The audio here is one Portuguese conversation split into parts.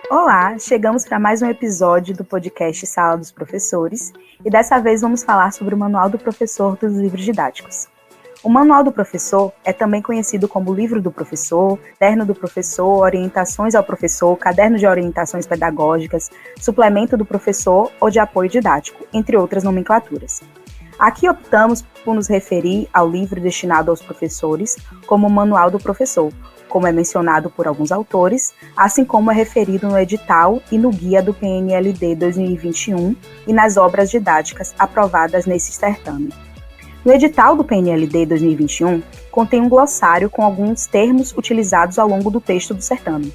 Olá, chegamos para mais um episódio do podcast Sala dos Professores e dessa vez vamos falar sobre o Manual do Professor dos Livros Didáticos. O Manual do Professor é também conhecido como Livro do Professor, Caderno do Professor, Orientações ao Professor, Caderno de Orientações Pedagógicas, Suplemento do Professor ou de Apoio Didático, entre outras nomenclaturas. Aqui optamos por nos referir ao livro destinado aos professores como Manual do Professor, como é mencionado por alguns autores, assim como é referido no edital e no guia do PNLD 2021 e nas obras didáticas aprovadas nesse certame. No edital do PNLD 2021, contém um glossário com alguns termos utilizados ao longo do texto do certame.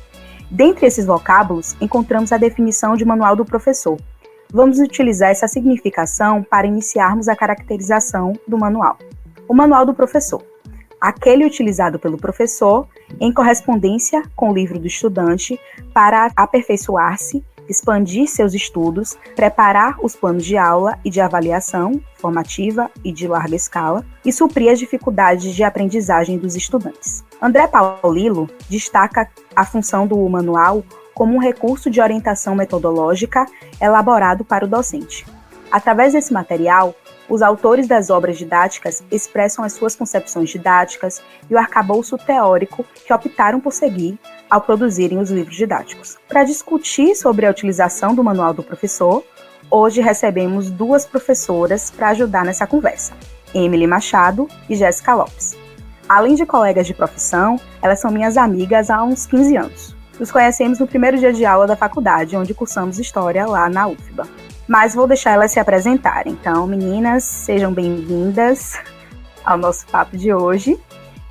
Dentre esses vocábulos, encontramos a definição de Manual do Professor. Vamos utilizar essa significação para iniciarmos a caracterização do manual. O Manual do Professor. Aquele utilizado pelo professor em correspondência com o livro do estudante para aperfeiçoar-se, expandir seus estudos, preparar os planos de aula e de avaliação formativa e de larga escala e suprir as dificuldades de aprendizagem dos estudantes. André Paulillo destaca a função do manual como um recurso de orientação metodológica elaborado para o docente. Através desse material, os autores das obras didáticas expressam as suas concepções didáticas e o arcabouço teórico que optaram por seguir ao produzirem os livros didáticos. Para discutir sobre a utilização do Manual do Professor, hoje recebemos duas professoras para ajudar nessa conversa, Emily Machado e Jéssica Lopes. Além de colegas de profissão, elas são minhas amigas há uns 15 anos. Nos conhecemos no primeiro dia de aula da faculdade, onde cursamos História lá na UFBA. Mas vou deixar elas se apresentarem. Então, meninas, sejam bem-vindas ao nosso papo de hoje.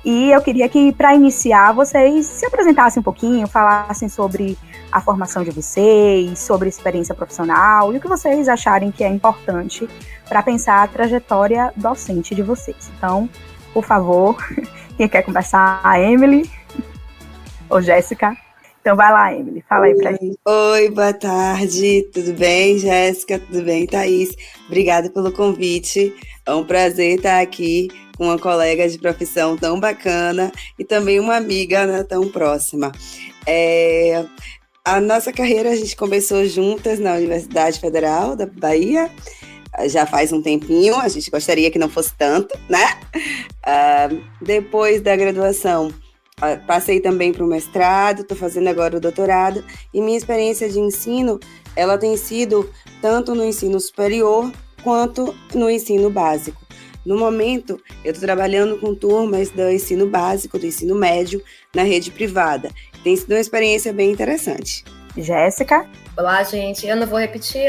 E eu queria que, para iniciar, vocês se apresentassem um pouquinho, falassem sobre a formação de vocês, sobre a experiência profissional e o que vocês acharem que é importante para pensar a trajetória docente de vocês. Então, por favor, quem quer começar? A Emily ou Jéssica? Então vai lá, Emily, fala aí pra gente. Oi, boa tarde, tudo bem, Jéssica? Tudo bem, Thaís? Obrigada pelo convite, é um prazer estar aqui com uma colega de profissão tão bacana e também uma amiga, né, tão próxima. A nossa carreira a gente começou juntas na Universidade Federal da Bahia, já faz um tempinho, a gente gostaria que não fosse tanto, né? Depois da graduação, passei também para o mestrado, estou fazendo agora o doutorado, e minha experiência de ensino, ela tem sido tanto no ensino superior quanto no ensino básico. No momento, eu estou trabalhando com turmas do ensino básico, do ensino médio, na rede privada. Tem sido uma experiência bem interessante. Jéssica? Olá, gente. Eu não vou repetir,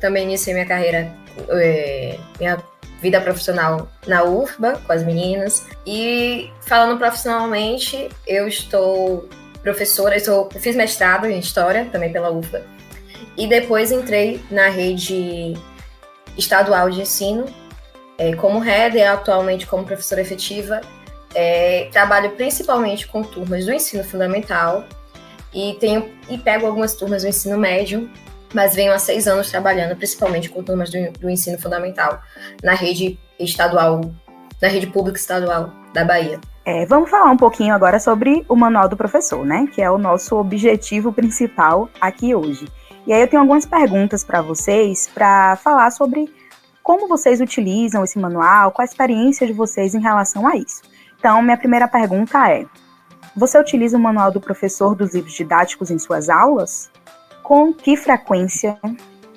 também iniciei minha carreira, minha vida profissional na UFBA, com as meninas. E falando profissionalmente, eu estou professora, eu fiz mestrado em História, também pela UFBA. E depois entrei na rede estadual de ensino, como head e atualmente como professora efetiva. Trabalho principalmente com turmas do ensino fundamental e pego algumas turmas do ensino médio, mas venho há 6 anos trabalhando principalmente com turmas do ensino fundamental na rede estadual, na rede pública estadual da Bahia. Vamos falar um pouquinho agora sobre o Manual do Professor, né? Que é o nosso objetivo principal aqui hoje. E aí eu tenho algumas perguntas para vocês para falar sobre como vocês utilizam esse manual, qual a experiência de vocês em relação a isso. Então, minha primeira pergunta é: você utiliza o Manual do Professor dos livros didáticos em suas aulas? Com que frequência?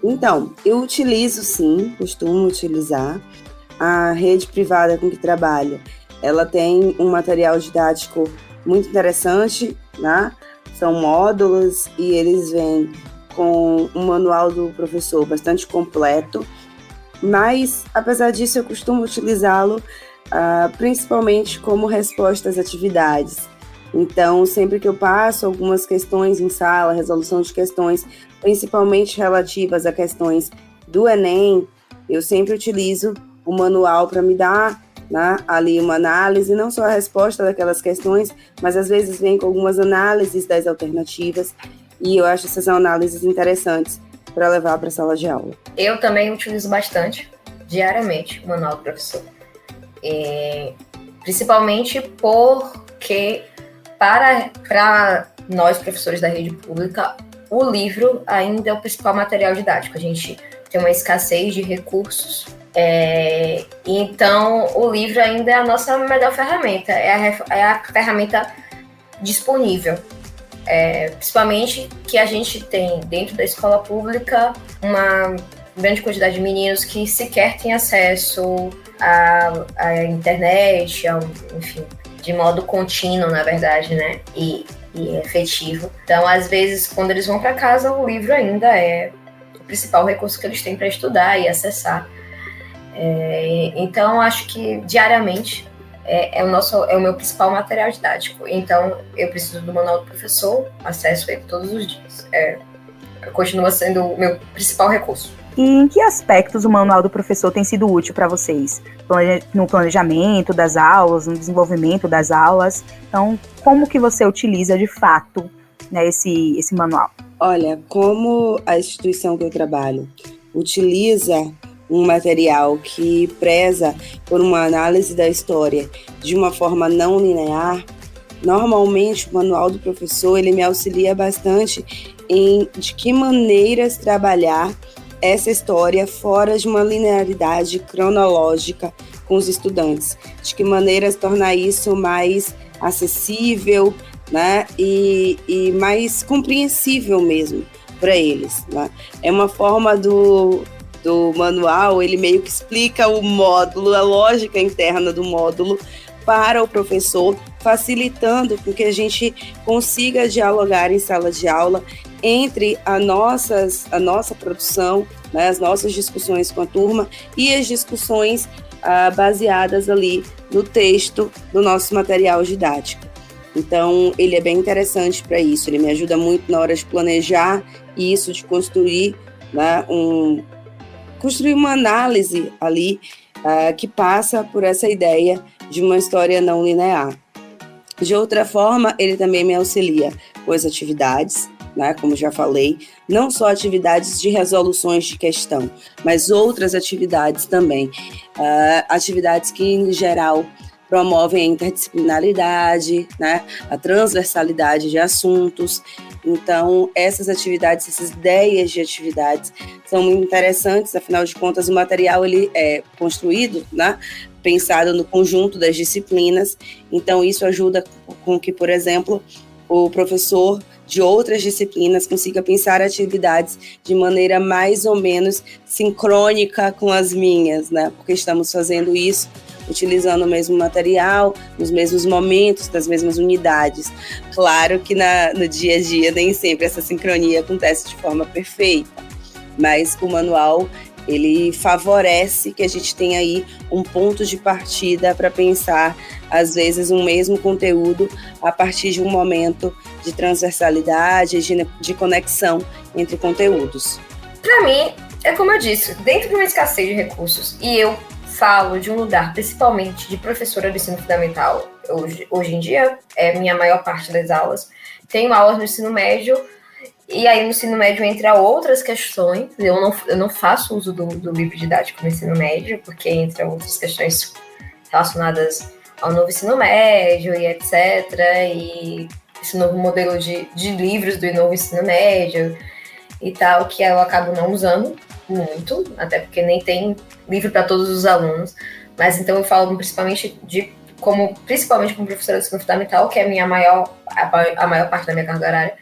Então, eu utilizo sim, costumo utilizar. A rede privada com que trabalho, ela tem um material didático muito interessante, né? São módulos e eles vêm com um manual do professor bastante completo, mas, apesar disso, eu costumo utilizá-lo principalmente como resposta às atividades. Então, sempre que eu passo algumas questões em sala, resolução de questões, principalmente relativas a questões do Enem, eu sempre utilizo o manual para me dar, né, ali uma análise, não só a resposta daquelas questões, mas às vezes vem com algumas análises das alternativas, e eu acho essas análises interessantes para levar para a sala de aula. Eu também utilizo bastante, diariamente, o manual do professor. Principalmente porque para nós, professores da rede pública, o livro ainda é o principal material didático. A gente tem uma escassez de recursos. Então, o livro ainda é a nossa melhor ferramenta, é a ferramenta disponível. Principalmente que a gente tem dentro da escola pública uma grande quantidade de meninos que sequer têm acesso à internet, enfim, de modo contínuo, na verdade, né? E efetivo. Então, às vezes, quando eles vão para casa, o livro ainda é o principal recurso que eles têm para estudar e acessar. Então, acho que diariamente é o meu principal material didático. Então, eu preciso do manual do professor, acesso ele todos os dias. Continua sendo o meu principal recurso. E em que aspectos o manual do professor tem sido útil para vocês? No planejamento das aulas, no desenvolvimento das aulas? Então, como que você utiliza de fato, né, esse manual? Olha, como a instituição que eu trabalho utiliza um material que preza por uma análise da história de uma forma não linear, normalmente o manual do professor ele me auxilia bastante de que maneiras trabalhar essa história fora de uma linearidade cronológica com os estudantes, de que maneiras tornar isso mais acessível, né, e mais compreensível mesmo para eles, né? É uma forma do manual, ele meio que explica o módulo, a lógica interna do módulo para o professor, facilitando com que a gente consiga dialogar em sala de aula entre a nossa produção, né, as nossas discussões com a turma e as discussões baseadas ali no texto do nosso material didático. Então, ele é bem interessante para isso, ele me ajuda muito na hora de planejar isso, de construir, né, construir uma análise ali que passa por essa ideia de uma história não linear. De outra forma, ele também me auxilia com as atividades, né, como já falei, não só atividades de resoluções de questão, mas outras atividades também. Atividades que, em geral, promovem a interdisciplinaridade, né, a transversalidade de assuntos. Então, essas atividades, essas ideias de atividades são muito interessantes, afinal de contas, o material ele é construído, né, pensado no conjunto das disciplinas, então isso ajuda com que, por exemplo, o professor de outras disciplinas consiga pensar atividades de maneira mais ou menos sincrônica com as minhas, né, porque estamos fazendo isso utilizando o mesmo material, nos mesmos momentos, das mesmas unidades. Claro que no dia a dia nem sempre essa sincronia acontece de forma perfeita, mas o manual ele favorece que a gente tenha aí um ponto de partida para pensar, às vezes, um mesmo conteúdo a partir de um momento de transversalidade, de conexão entre conteúdos. Para mim, é como eu disse, dentro de uma escassez de recursos, e eu falo de um lugar principalmente de professora do ensino fundamental, hoje em dia é minha maior parte das aulas, tenho aulas no ensino médio, e aí no ensino médio entra outras questões, eu não faço uso do livro didático no ensino médio, porque entra outras questões relacionadas ao novo ensino médio e etc, e esse novo modelo de livros do novo ensino médio e tal, que eu acabo não usando muito, até porque nem tem livro para todos os alunos, mas então eu falo principalmente como professora do ensino fundamental, que é a maior parte da minha carga horária.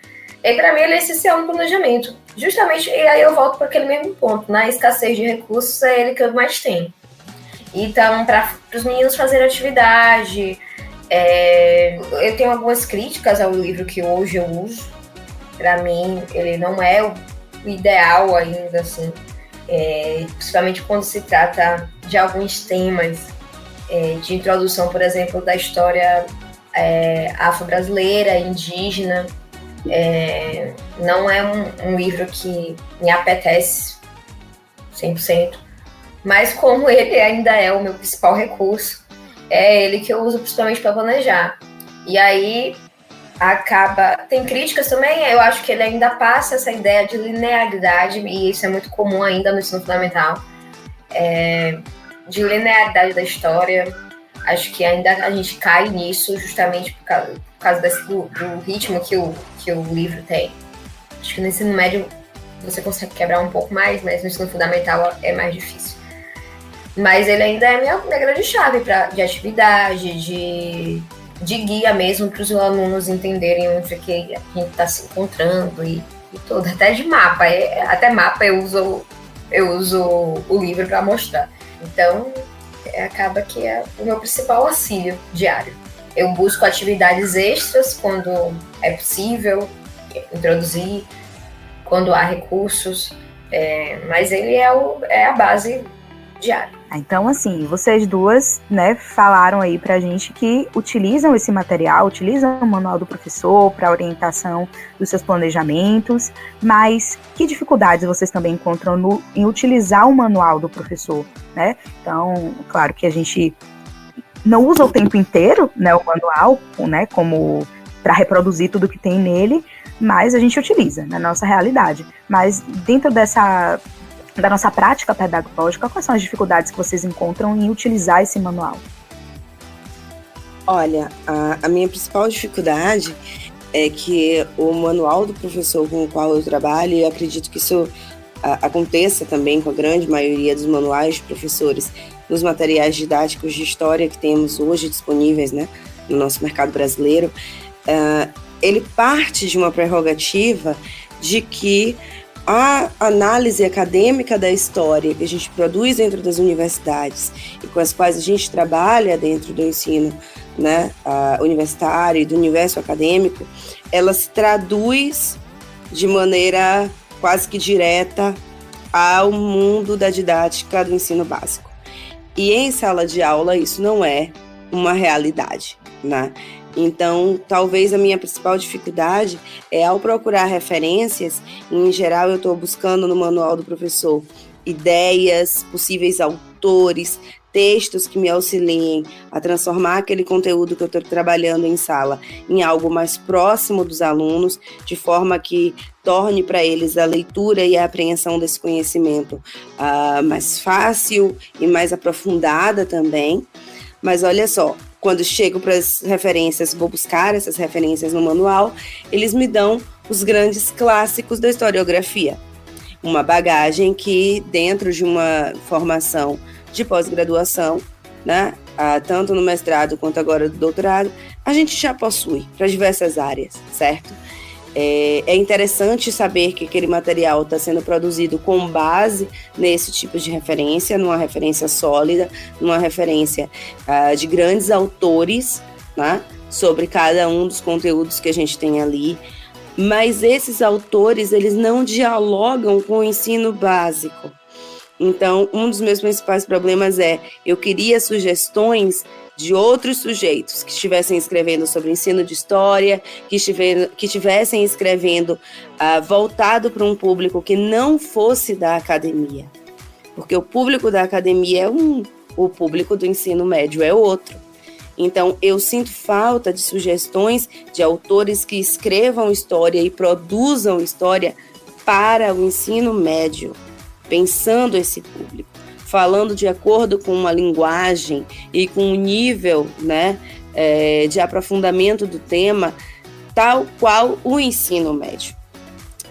E para mim ele é essencial no planejamento, justamente, e aí eu volto para aquele mesmo ponto, na escassez de recursos é ele que eu mais tenho. Então, para os meninos fazerem atividade, eu tenho algumas críticas ao livro que hoje eu uso. Para mim, ele não é o ideal ainda, assim, principalmente quando se trata de alguns temas de introdução, por exemplo, da história afro-brasileira, indígena. Não é um livro que me apetece 100%, mas como ele ainda é o meu principal recurso, é ele que eu uso principalmente para planejar. E aí tem críticas também, eu acho que ele ainda passa essa ideia de linearidade, e isso é muito comum ainda no ensino fundamental, de linearidade da história. Acho que ainda a gente cai nisso justamente por causa do ritmo que o livro tem. Acho que no ensino médio você consegue quebrar um pouco mais, mas no ensino fundamental é mais difícil. Mas ele ainda é minha grande chave de atividade, de guia mesmo para os alunos entenderem onde que a gente está se encontrando e tudo, até de mapa. Até mapa eu uso o livro para mostrar. Então, acaba que é o meu principal auxílio diário. Eu busco atividades extras quando é possível introduzir, quando há recursos, mas ele é a base diária. Então, assim, vocês duas, né, falaram aí pra gente que utilizam esse material, utilizam o manual do professor para orientação dos seus planejamentos, mas que dificuldades vocês também encontram em utilizar o manual do professor, né? Então, claro que a gente não usa o tempo inteiro, né, o manual, né, como para reproduzir tudo que tem nele, mas a gente utiliza na nossa realidade. Mas dentro da nossa prática pedagógica, quais são as dificuldades que vocês encontram em utilizar esse manual? Olha, a minha principal dificuldade é que o manual do professor com o qual eu trabalho, e acredito que isso aconteça também com a grande maioria dos manuais de professores, nos materiais didáticos de história que temos hoje disponíveis, né, no nosso mercado brasileiro, ele parte de uma prerrogativa de que a análise acadêmica da história que a gente produz dentro das universidades e com as quais a gente trabalha dentro do ensino, né, universitário e do universo acadêmico, ela se traduz de maneira quase que direta ao mundo da didática do ensino básico. E em sala de aula isso não é uma realidade, né? Então, talvez a minha principal dificuldade é ao procurar referências, em geral eu estou buscando no manual do professor ideias, possíveis autores, textos que me auxiliem a transformar aquele conteúdo que eu estou trabalhando em sala em algo mais próximo dos alunos, de forma que torne para eles a leitura e a apreensão desse conhecimento mais fácil e mais aprofundada também. Mas olha só, quando chego para as referências, vou buscar essas referências no manual, eles me dão os grandes clássicos da historiografia. Uma bagagem que, dentro de uma formação de pós-graduação, né, tanto no mestrado quanto agora do doutorado, a gente já possui para diversas áreas, certo? É interessante saber que aquele material está sendo produzido com base nesse tipo de referência, numa referência sólida, numa referência de grandes autores, né, sobre cada um dos conteúdos que a gente tem ali, mas esses autores, eles não dialogam com o ensino básico. Então, um dos meus principais problemas eu queria sugestões de outros sujeitos que estivessem escrevendo sobre ensino de história, que estivessem escrevendo voltado para um público que não fosse da academia. Porque o público da academia é o público do ensino médio é outro. Então, eu sinto falta de sugestões de autores que escrevam história e produzam história para o ensino médio, pensando esse público, falando de acordo com uma linguagem e com um nível, né, de aprofundamento do tema, tal qual o ensino médio.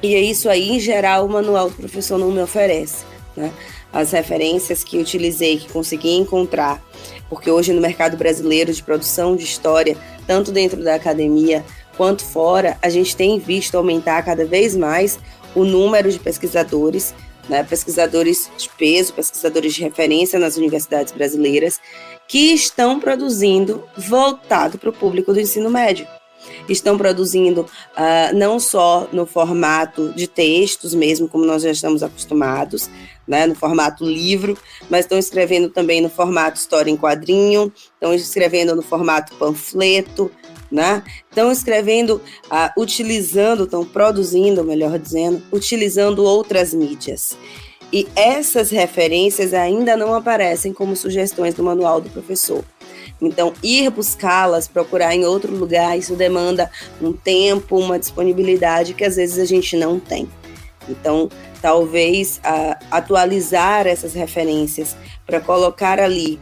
E é isso aí, em geral, o manual do professor não me oferece, né? As referências que utilizei, que consegui encontrar, porque hoje no mercado brasileiro de produção de história, tanto dentro da academia quanto fora, a gente tem visto aumentar cada vez mais o número de pesquisadores, né, pesquisadores de peso, pesquisadores de referência nas universidades brasileiras, que estão produzindo voltado para o público do ensino médio. Estão produzindo não só no formato de textos mesmo, como nós já estamos acostumados, né, no formato livro, mas estão escrevendo também no formato história em quadrinho, estão escrevendo no formato panfleto, né? Estão escrevendo, estão produzindo, melhor dizendo, utilizando outras mídias. E essas referências ainda não aparecem como sugestões do manual do professor. Então, ir buscá-las, procurar em outro lugar, isso demanda um tempo, uma disponibilidade que às vezes a gente não tem. Então, talvez atualizar essas referências para colocar ali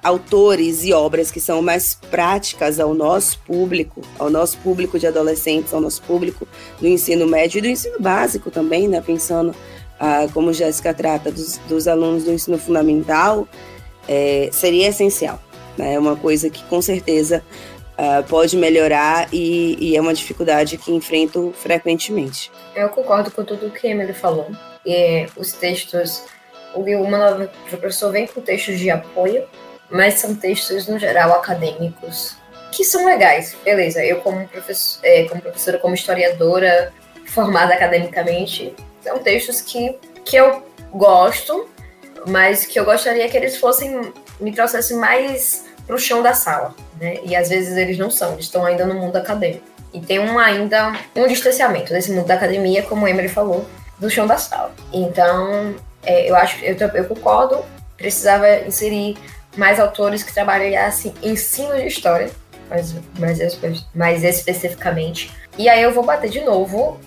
autores e obras que são mais práticas ao nosso público de adolescentes, ao nosso público do ensino médio e do ensino básico também, né? Pensando como Jéssica trata dos alunos do ensino fundamental, seria essencial, né? É uma coisa que com certeza pode melhorar e é uma dificuldade que enfrento frequentemente. Eu concordo com tudo o que a Emily falou. Os textos, o Manual do Professor vem com textos de apoio, mas são textos, no geral, acadêmicos, que são legais, beleza. Eu, como professora, como historiadora, formada academicamente, são textos que eu gosto, mas que eu gostaria que eles me trouxessem mais para o chão da sala, né? E às vezes eles não são, eles estão ainda no mundo acadêmico. E tem ainda um distanciamento desse mundo da academia, como a Emily falou, do chão da sala. Então, eu concordo, precisava inserir mais autores que trabalhassem ensino de história, mais especificamente. E aí eu vou bater de novo,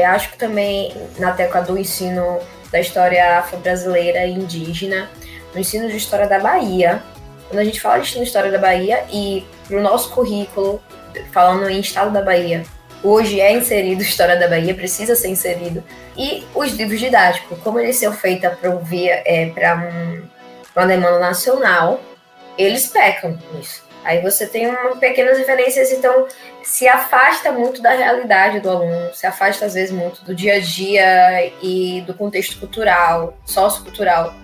acho que também na tecla do ensino da história afro-brasileira e indígena, no ensino de história da Bahia. Quando a gente fala de ensino de história da Bahia e pro nosso currículo, falando em estado da Bahia, hoje é inserido História da Bahia, precisa ser inserido. E os livros didáticos, como eles são feitos para uma demanda nacional, eles pecam nisso. Aí você tem pequenas referências, então se afasta muito da realidade do aluno, se afasta às vezes muito do dia a dia e do contexto cultural, sociocultural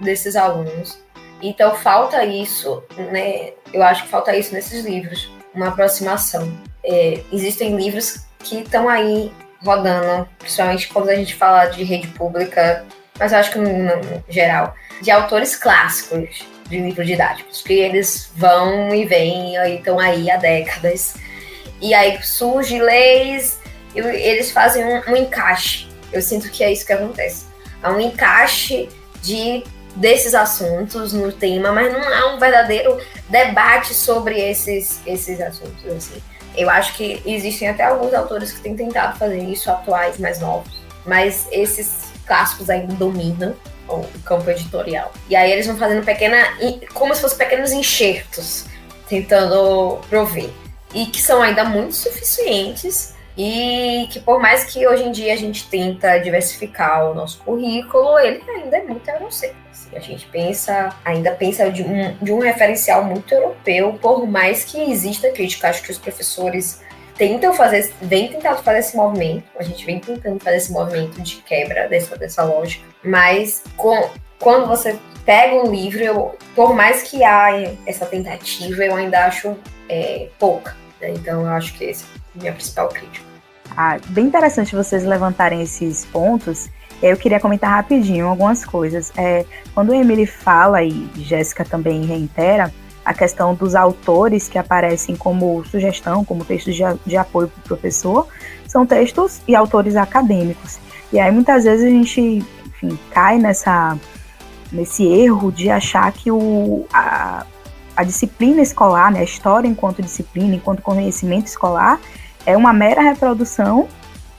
desses alunos. Então falta isso, né? Eu acho que falta isso nesses livros, uma aproximação. Existem livros que estão aí rodando, principalmente quando a gente fala de rede pública, mas eu acho que no geral, de autores clássicos de livros didáticos, que eles vão e vêm, e estão aí há décadas. E aí surgem leis, e eles fazem um encaixe. Eu sinto que é isso que acontece. Há um encaixe desses assuntos no tema, mas não há um verdadeiro debate sobre esses assuntos, assim. Eu acho que existem até alguns autores que têm tentado fazer isso, atuais, mais novos, mas esses clássicos ainda dominam o campo editorial. E aí eles vão fazendo como se fossem pequenos enxertos, tentando prover. E que são ainda muito suficientes e que por mais que hoje em dia a gente tenta diversificar o nosso currículo, ele ainda é muito eurocêntrico. A gente ainda pensa de um referencial muito europeu, por mais que exista crítica. Acho que os professores vem tentando fazer esse movimento, a gente vem tentando fazer esse movimento de quebra dessa lógica, mas quando você pega um livro, por mais que há essa tentativa, eu ainda acho pouca, né? Então eu acho que essa é a minha principal crítica. Bem interessante vocês levantarem esses pontos. Eu queria comentar rapidinho algumas coisas. Quando a Emily fala, e Jéssica também reitera, a questão dos autores que aparecem como sugestão, como textos de apoio para o professor, são textos e autores acadêmicos. E aí muitas vezes a gente, cai nesse erro de achar que a disciplina escolar, né, a história enquanto disciplina, enquanto conhecimento escolar, é uma mera reprodução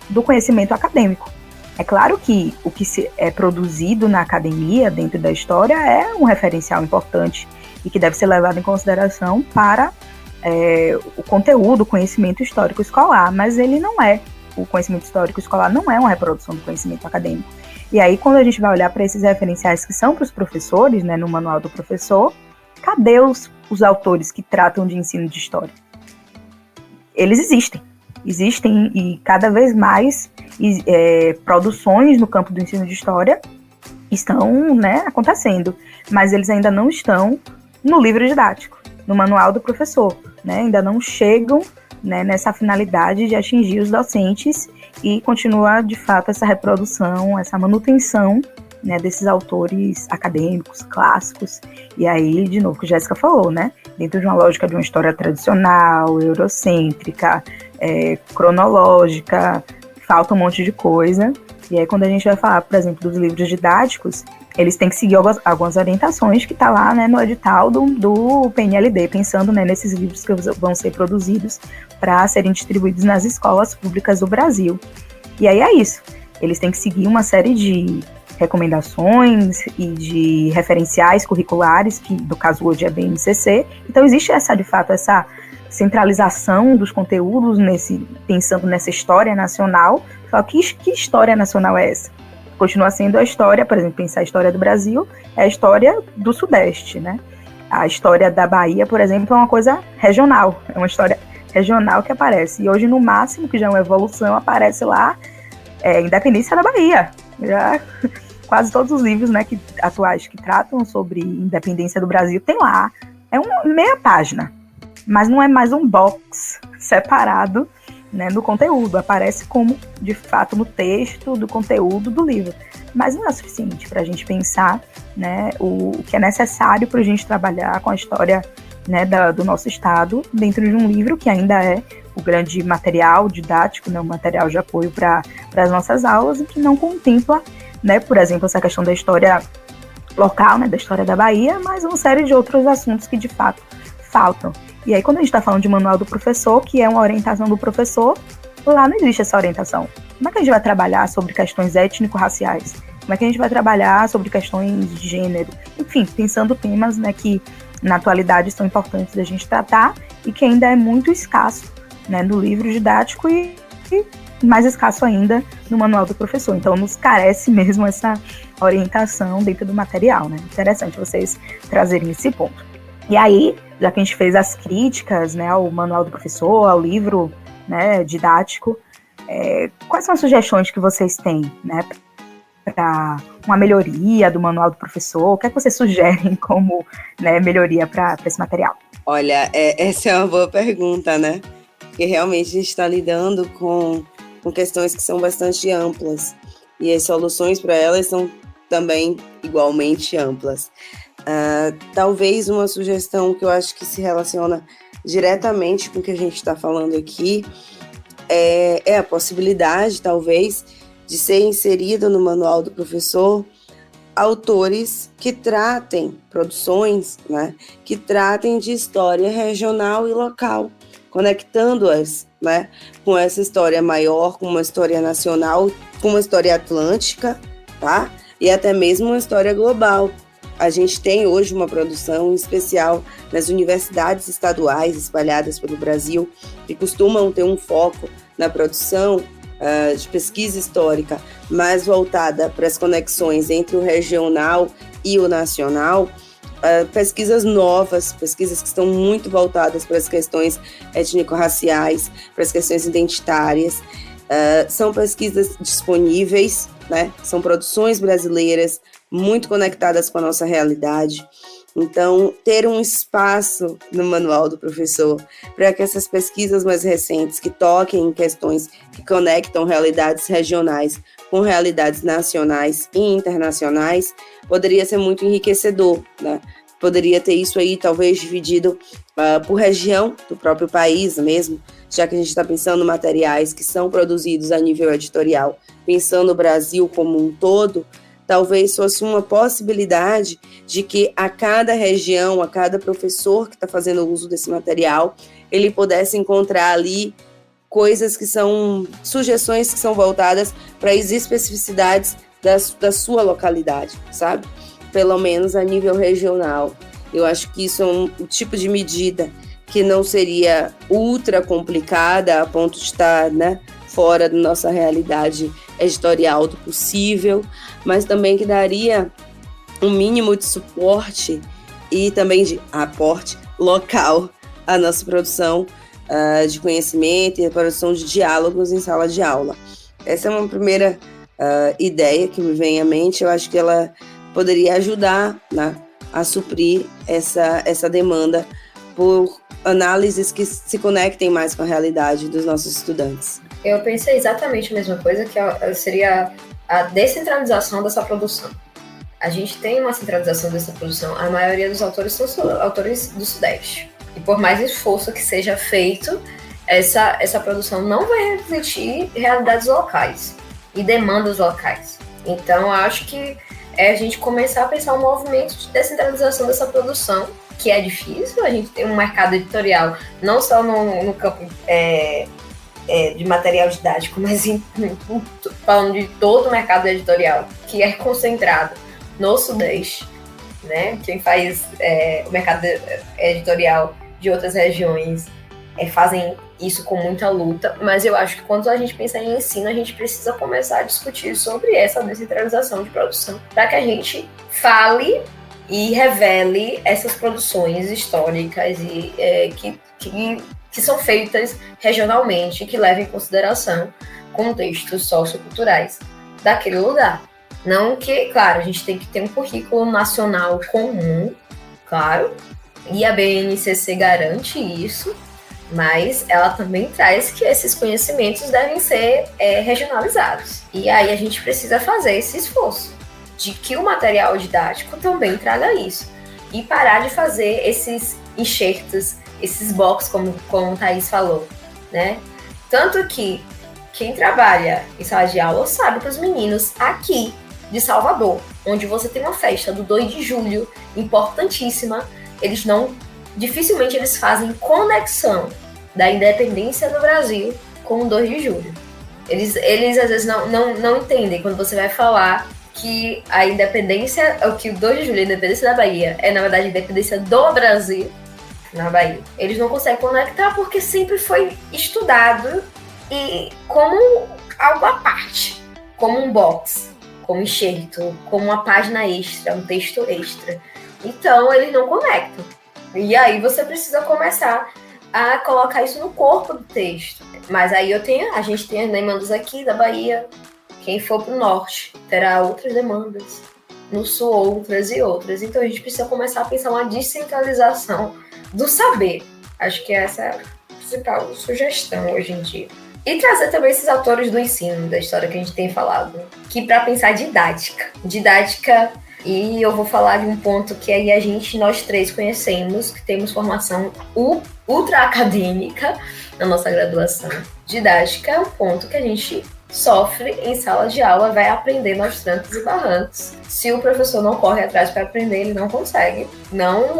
do conhecimento acadêmico. É claro que o que é produzido na academia, dentro da história, é um referencial importante e que deve ser levado em consideração para o conteúdo, o conhecimento histórico escolar, mas o conhecimento histórico escolar não é uma reprodução do conhecimento acadêmico. E aí, quando a gente vai olhar para esses referenciais que são para os professores, né, no Manual do Professor, cadê os autores que tratam de ensino de história? Eles existem e cada vez mais produções no campo do ensino de história estão, né, acontecendo, mas eles ainda não estão no livro didático, no Manual do Professor, né, ainda não chegam, né, nessa finalidade de atingir os docentes e continua, de fato, essa reprodução, essa manutenção, né, desses autores acadêmicos, clássicos. E aí, de novo, o que a Jéssica falou, né, dentro de uma lógica de uma história tradicional, eurocêntrica, cronológica, falta um monte de coisa. E aí, quando a gente vai falar, por exemplo, dos livros didáticos, eles têm que seguir algumas orientações que está lá, né, no edital do PNLD, pensando, né, nesses livros que vão ser produzidos para serem distribuídos nas escolas públicas do Brasil. E aí é isso. Eles têm que seguir uma série de recomendações e de referenciais curriculares, que no caso hoje é BNCC. Então existe de fato, essa centralização dos conteúdos, pensando nessa história nacional. Só que história nacional é essa? Continua sendo a história, por exemplo, pensar a história do Brasil, é a história do Sudeste, né? A história da Bahia, por exemplo, é uma coisa regional, é uma história regional que aparece. E hoje, no máximo, que já é uma evolução, aparece lá Independência da Bahia. Já, quase todos os livros, né, atuais que tratam sobre independência do Brasil tem lá. É uma meia página, mas não é mais um box separado, né, do conteúdo. Aparece como, de fato, no texto do conteúdo do livro. Mas não é suficiente para a gente pensar, né, o que é necessário para a gente trabalhar com a história, né, do nosso estado dentro de um livro que ainda é o grande material didático, né, o material de apoio para as nossas aulas, e que não contempla, né, por exemplo, essa questão da história local, né, da história da Bahia, mas uma série de outros assuntos que de fato faltam. E aí, quando a gente está falando de manual do professor, que é uma orientação do professor, lá não existe essa orientação. Como é que a gente vai trabalhar sobre questões étnico-raciais? Como é que a gente vai trabalhar sobre questões de gênero? Enfim, pensando temas, né, que na atualidade são importantes da gente tratar e que ainda é muito escasso, né, no livro didático e mais escasso ainda no manual do professor. Então, nos carece mesmo essa orientação dentro do material, né? Interessante vocês trazerem esse ponto. E aí, já que a gente fez as críticas, né, ao manual do professor, ao livro, né, didático, quais são as sugestões que vocês têm, né, para uma melhoria do manual do professor? O que é que vocês sugerem como, né, melhoria para esse material? Olha, essa é uma boa pergunta, né? Porque realmente a gente está lidando com questões que são bastante amplas e as soluções para elas são também igualmente amplas. Talvez uma sugestão que eu acho que se relaciona diretamente com o que a gente está falando aqui é a possibilidade, talvez, de ser inserido no manual do professor autores que tratem, produções, né, que tratem de história regional e local, conectando-as, né, com essa história maior, com uma história nacional, com uma história atlântica, tá? E até mesmo uma história global. A gente tem hoje uma produção especial nas universidades estaduais espalhadas pelo Brasil, que costumam ter um foco na produção de pesquisa histórica mais voltada para as conexões entre o regional e o nacional, pesquisas novas, pesquisas que estão muito voltadas para as questões étnico-raciais, para as questões identitárias. São pesquisas disponíveis, né? São produções brasileiras muito conectadas com a nossa realidade. Então, ter um espaço no manual do professor para que essas pesquisas mais recentes que toquem em questões que conectam realidades regionais com realidades nacionais e internacionais poderia ser muito enriquecedor, né? Poderia ter isso aí talvez dividido por região do próprio país mesmo, já que a gente está pensando em materiais que são produzidos a nível editorial, pensando o Brasil como um todo. Talvez fosse uma possibilidade de que a cada região, a cada professor que está fazendo uso desse material, ele pudesse encontrar ali coisas que são, sugestões que são voltadas para as especificidades da sua localidade, sabe? Pelo menos a nível regional. Eu acho que isso é um tipo de medida que não seria ultra complicada a ponto de estar, né, fora da nossa realidade editorial do possível, mas também que daria um mínimo de suporte e também de aporte local à nossa produção de conhecimento e a produção de diálogos em sala de aula. Essa é uma primeira ideia que me vem à mente. Eu acho que ela poderia ajudar, né, a suprir essa demanda por análises que se conectem mais com a realidade dos nossos estudantes. Eu pensei exatamente a mesma coisa, que seria a descentralização dessa produção. A gente tem uma centralização dessa produção. A maioria dos autores são autores do Sudeste. E por mais esforço que seja feito, essa produção não vai refletir realidades locais e demandas locais. Então, eu acho que a gente começar a pensar um movimento de descentralização dessa produção, que é difícil. A gente tem um mercado editorial, não só no campo de material didático, mas falando de todo o mercado editorial, que é concentrado no Sudeste, né? Quem faz o mercado editorial de outras regiões fazem isso com muita luta, mas eu acho que quando a gente pensa em ensino, a gente precisa começar a discutir sobre essa descentralização de produção, para que a gente fale e revele essas produções históricas que são feitas regionalmente, que levam em consideração contextos socioculturais daquele lugar. Não que, claro, a gente tem que ter um currículo nacional comum, claro, e a BNCC garante isso, mas ela também traz que esses conhecimentos devem ser regionalizados. E aí a gente precisa fazer esse esforço de que o material didático também traga isso. E parar de fazer esses enxertos, esses box, como o Thaís falou, né? Tanto que quem trabalha em sala de aula sabe que os meninos aqui de Salvador, onde você tem uma festa do 2 de julho, importantíssima, dificilmente eles fazem conexão da independência do Brasil com o 2 de julho. Eles às vezes não entendem quando você vai falar que a independência, que o 2 de julho, a independência da Bahia, é na verdade a independência do Brasil na Bahia. Eles não conseguem conectar porque sempre foi estudado e como algo à parte, como um box, como enxerto, como uma página extra, um texto extra. Então eles não conectam. E aí você precisa começar a colocar isso no corpo do texto. Mas aí a gente tem as demandas aqui da Bahia. Quem for para o norte terá outras demandas, no sul outras e outras. Então a gente precisa começar a pensar uma descentralização do saber. Acho que essa é a principal sugestão hoje em dia. E trazer também esses autores do ensino, da história que a gente tem falado, que para pensar didática, e eu vou falar de um ponto que aí nós três conhecemos, que temos formação ultra acadêmica na nossa graduação. Didática é um ponto que a gente sofre em sala de aula, vai aprender aos trancos e barrancos. Se o professor não corre atrás para aprender, ele não consegue.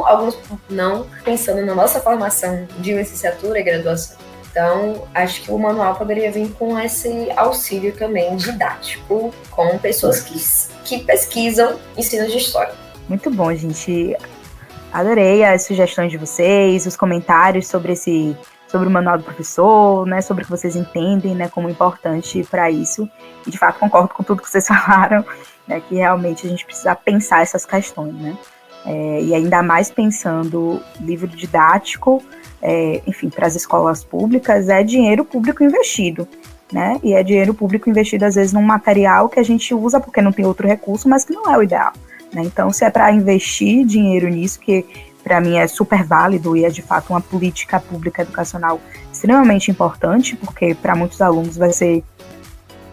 Alguns não pensando na nossa formação de licenciatura e graduação. Então, acho que o manual poderia vir com esse auxílio também didático, com pessoas que pesquisam ensino de história. Muito bom, gente. Adorei as sugestões de vocês, os comentários sobre o manual do professor, né, sobre o que vocês entendem, né, como importante para isso. E, de fato, concordo com tudo que vocês falaram, né, que realmente a gente precisa pensar essas questões, né. E ainda mais pensando livro didático, enfim, para as escolas públicas, é dinheiro público investido, né, e é dinheiro público investido, às vezes, num material que a gente usa porque não tem outro recurso, mas que não é o ideal, né. Então, se é para investir dinheiro nisso, que para mim é super válido e é de fato uma política pública educacional extremamente importante, porque para muitos alunos vai ser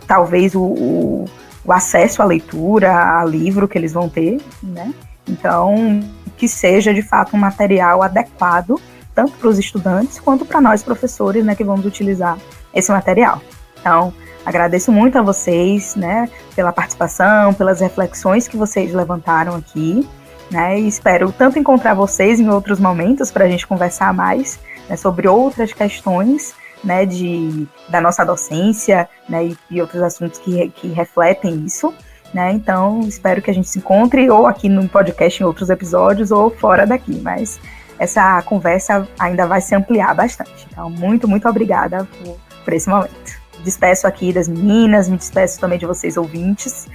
talvez o acesso à leitura, a livro que eles vão ter, né? Então, que seja de fato um material adequado, tanto para os estudantes quanto para nós professores, né, que vamos utilizar esse material. Então, agradeço muito a vocês, né, pela participação, pelas reflexões que vocês levantaram aqui. Né, e espero tanto encontrar vocês em outros momentos para a gente conversar mais, né, sobre outras questões, né, da nossa docência, né, e outros assuntos que refletem isso. Né, então, espero que a gente se encontre ou aqui no podcast em outros episódios ou fora daqui, mas essa conversa ainda vai se ampliar bastante. Então, muito, muito obrigada por esse momento. Despeço aqui das meninas, me despeço também de vocês ouvintes.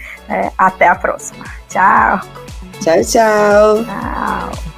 Até a próxima. Tchau! Tchau, tchau. Tchau.